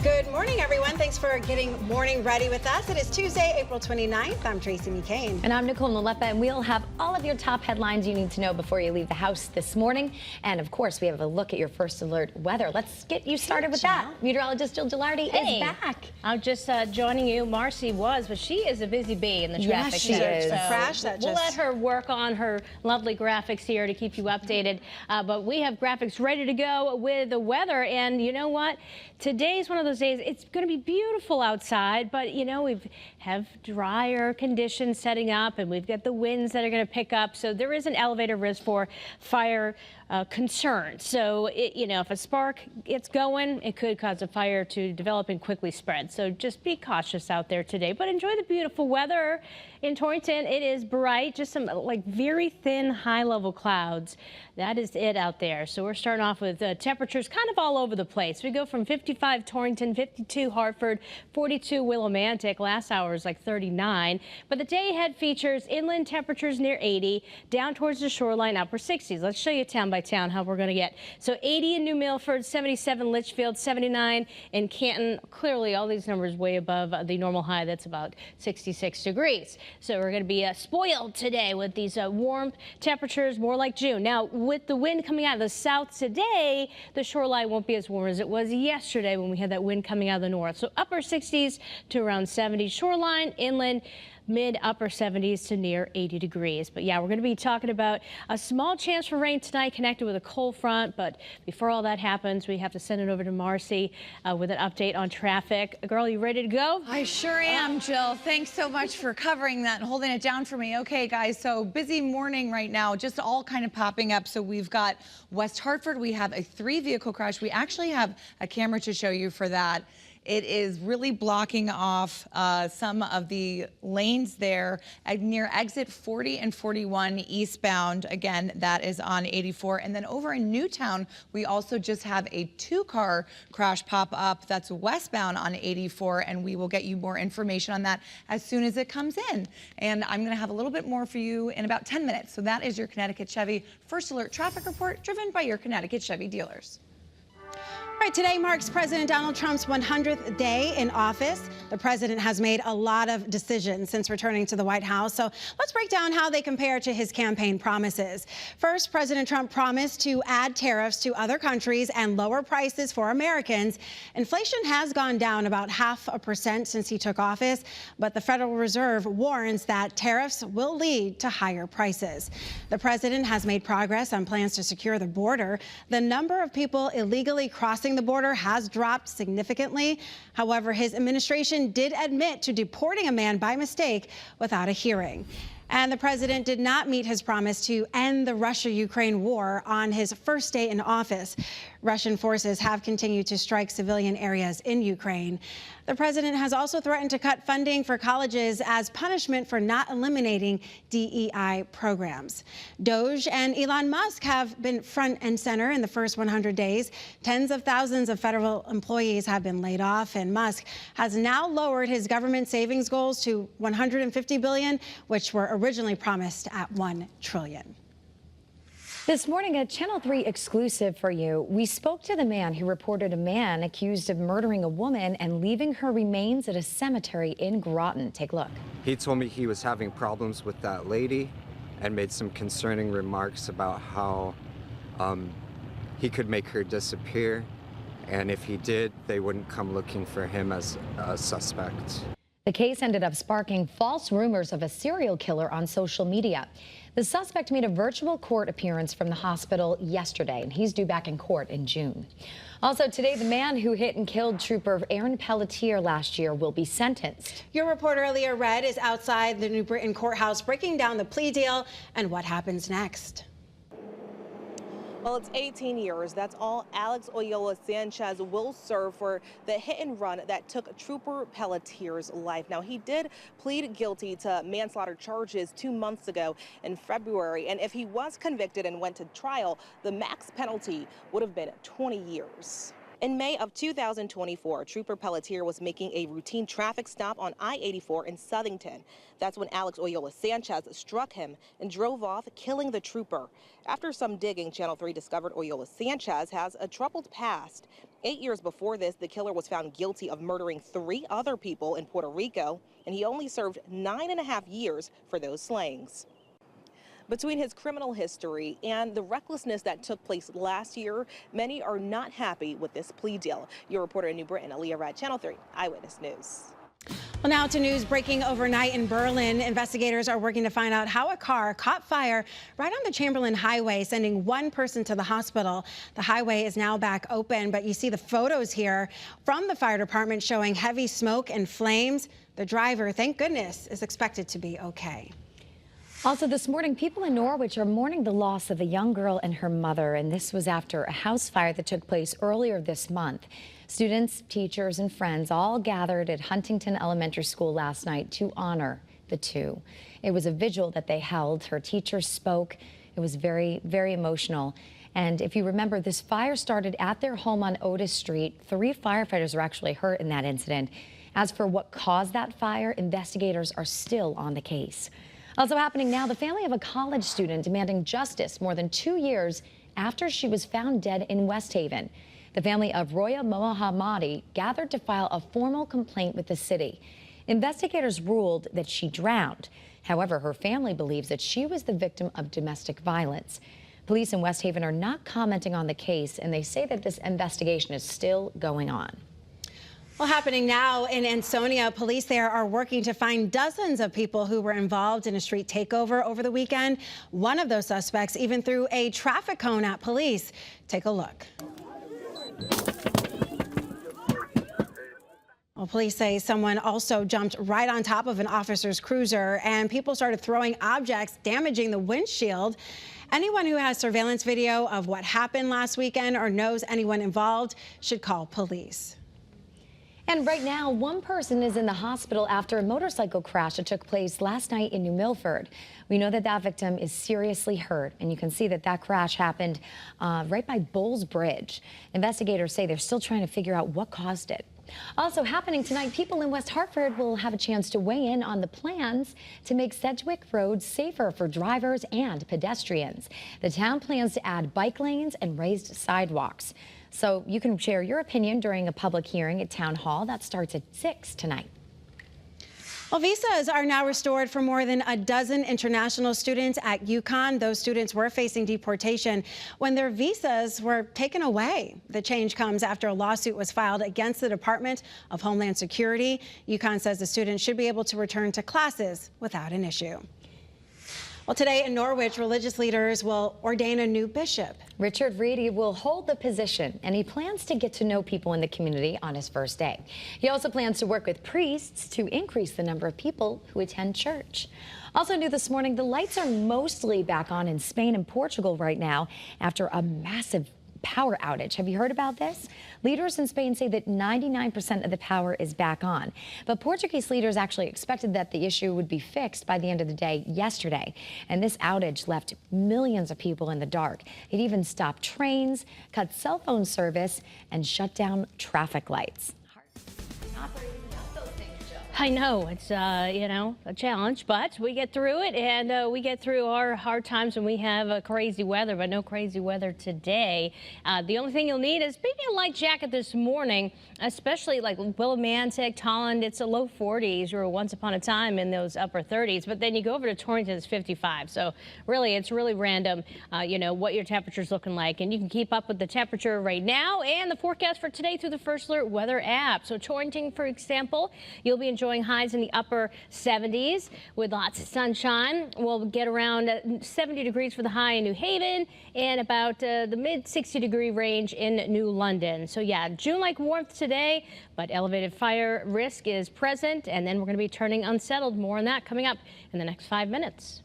Good morning, everyone. Thanks for getting morning ready with us. It is Tuesday, April 29th. I'm Tracey McCain. And I'm Nicole Nalepa, and we'll have all of your top headlines you need to know before you leave the house this morning. And of course, we have a look at your first alert weather. Let's get you started with that. Meteorologist Jill Gilardi is back. I'm just joining you. Marcy was, but she is a busy bee in the traffic. Yes, she is. A crash that we'll let her work on her lovely graphics here to keep you updated. But we have graphics ready to go with the weather. And you know what? Today's one of those days. It's going to be beautiful outside, but you know, we have drier conditions setting up, and we've got the winds that are going to pick up. So there is an elevated risk for fire concern. So, you know, if a spark gets going, it could cause a fire to develop and quickly spread. So just be cautious out there today, but enjoy the beautiful weather in Torrington. It is bright, just some like very thin high level clouds. That is it out there. So we're starting off with temperatures kind of all over the place. We go from 55 Torrington, 52 Hartford, 42 Willimantic. Last hour was like 39. But the day ahead features inland temperatures near 80, down towards the shoreline, upper 60s. Let's show you town by town how we're going to get. So 80 in New Milford, 77 Litchfield, 79 in Canton. Clearly all these numbers way above the normal high. That's about 66 degrees. So we're going to be spoiled today with these warm temperatures, more like June. Now, with the wind coming out of the south today, the shoreline won't be as warm as it was yesterday when we had that wind coming out of the north. So upper 60s to around 70 shoreline, inland mid upper 70s to near 80 degrees. But yeah, we're going to be talking about a small chance for rain tonight connected with a cold front. But before all that happens, we have to send it over to Marcy with an update on traffic. Girl, you ready to go? I sure am, Jill. Thanks so much for covering that and holding it down for me. Okay, guys, so busy morning right now, just all kind of popping up. So we've got West Hartford. We have a 3-vehicle crash. We actually have a camera to show you for that. It is really blocking off some of the lanes there near exit 40 and 41 eastbound. Again, that is on 84. And then over in Newtown, we also just have a 2-car crash pop up that's westbound on 84. And we will get you more information on that as soon as it comes in. And I'm going to have a little bit more for you in about 10 minutes. So that is your Connecticut Chevy First Alert Traffic Report, driven by your Connecticut Chevy dealers. All right, today marks President Donald Trump's 100th day in office. The president has made a lot of decisions since returning to the White House. So let's break down how they compare to his campaign promises. First, President Trump promised to add tariffs to other countries and lower prices for Americans. Inflation has gone down about 0.5% since he took office, but the Federal Reserve warns that tariffs will lead to higher prices. The president has made progress on plans to secure the border. The number of people illegally crossing the border has dropped significantly. However, his administration did admit to deporting a man by mistake without a hearing. And the president did not meet his promise to end the Russia-Ukraine war on his first day in office. Russian forces have continued to strike civilian areas in Ukraine. The president has also threatened to cut funding for colleges as punishment for not eliminating DEI programs. Doge and Elon Musk have been front and center in the first 100 days. Tens of thousands of federal employees have been laid off, and Musk has now lowered his government savings goals to $150 billion, which were originally promised at $1 trillion. This morning, a Channel 3 exclusive for you. We spoke to the man who reported a man accused of murdering a woman and leaving her remains at a cemetery in Groton. Take a look. He told me he was having problems with that lady and made some concerning remarks about how he could make her disappear. And if he did, they wouldn't come looking for him as a suspect. The case ended up sparking false rumors of a serial killer on social media. The suspect made a virtual court appearance from the hospital yesterday, and he's due back in court in June. Also today, the man who hit and killed Trooper Aaron Pelletier last year will be sentenced. Your reporter Leah Red is outside the New Britain courthouse breaking down the plea deal and what happens next. Well, it's 18 years. That's all Alex Oyola Sanchez will serve for the hit and run that took Trooper Pelletier's life. Now, he did plead guilty to manslaughter charges 2 months ago in February. And if he was convicted and went to trial, the max penalty would have been 20 years. In May of 2024, Trooper Pelletier was making a routine traffic stop on I-84 in Southington. That's when Alex Oyola Sanchez struck him and drove off, killing the trooper. After some digging, Channel 3 discovered Oyola Sanchez has a troubled past. 8 years before this, the killer was found guilty of murdering 3 other people in Puerto Rico, and he only served 9.5 years for those slayings. Between his criminal history and the recklessness that took place last year, many are not happy with this plea deal. Your reporter in New Britain, Aaliyah Rad, Channel 3 Eyewitness News. Well, now to news breaking overnight in Berlin. Investigators are working to find out how a car caught fire right on the Chamberlain Highway, sending one person to the hospital. The highway is now back open, but you see the photos here from the fire department showing heavy smoke and flames. The driver, thank goodness, is expected to be okay. Also this morning, people in Norwich are mourning the loss of a young girl and her mother, and this was after a house fire that took place earlier this month. Students, teachers, and friends all gathered at Huntington Elementary School last night to honor the two. It was a vigil that they held. Her teacher spoke. It was very, very emotional. And if you remember, this fire started at their home on Otis Street. 3 firefighters were actually hurt in that incident. As for what caused that fire, investigators are still on the case. Also happening now, the family of a college student demanding justice more than 2 years after she was found dead in West Haven. The family of Roya Mohammadi gathered to file a formal complaint with the city. Investigators ruled that she drowned. However, her family believes that she was the victim of domestic violence. Police in West Haven are not commenting on the case, and they say that this investigation is still going on. Well, happening now in Ansonia, police there are working to find dozens of people who were involved in a street takeover over the weekend. One of those suspects even threw a traffic cone at police. Take a look. Well, police say someone also jumped right on top of an officer's cruiser, and people started throwing objects, damaging the windshield. Anyone who has surveillance video of what happened last weekend or knows anyone involved should call police. And right now, one person is in the hospital after a motorcycle crash that took place last night in New Milford. We know that that victim is seriously hurt, and you can see that that crash happened right by Bowles Bridge. Investigators say they're still trying to figure out what caused it. Also happening tonight, people in West Hartford will have a chance to weigh in on the plans to make Sedgwick roads safer for drivers and pedestrians. The town plans to add bike lanes and raised sidewalks. So you can share your opinion during a public hearing at Town Hall. That starts at 6 tonight. Well, visas are now restored for more than a dozen international students at UConn. Those students were facing deportation when their visas were taken away. The change comes after a lawsuit was filed against the Department of Homeland Security. UConn says the students should be able to return to classes without an issue. Well, today in Norwich, religious leaders will ordain a new bishop. Richard Reedy will hold the position, and he plans to get to know people in the community on his first day. He also plans to work with priests to increase the number of people who attend church. Also new this morning, the lights are mostly back on in Spain and Portugal right now after a massive power outage. Have you heard about this? Leaders in Spain say that 99% of the power is back on. But Portuguese leaders actually expected that the issue would be fixed by the end of the day yesterday. And this outage left millions of people in the dark. It even stopped trains, cut cell phone service, and shut down traffic lights. I know it's, you know, a challenge, but we get through it, and we get through our hard times when we have crazy weather, but no crazy weather today. The only thing you'll need is maybe a light jacket this morning, especially like Willimantic, Tolland. It's a low 40s or once upon a time in those upper 30s, but then you go over to Torrington, it's 55. So really, it's really random, you know, what your temperature's looking like. And you can keep up with the temperature right now and the forecast for today through the First Alert weather app. So Torrington, for example, you'll be enjoying highs in the upper 70s with lots of sunshine. We'll get around 70 degrees for the high in New Haven and about the mid 60 degree range in New London. So yeah, June-like warmth today, but elevated fire risk is present, and then we're going to be turning unsettled. More on that coming up in the next 5 minutes.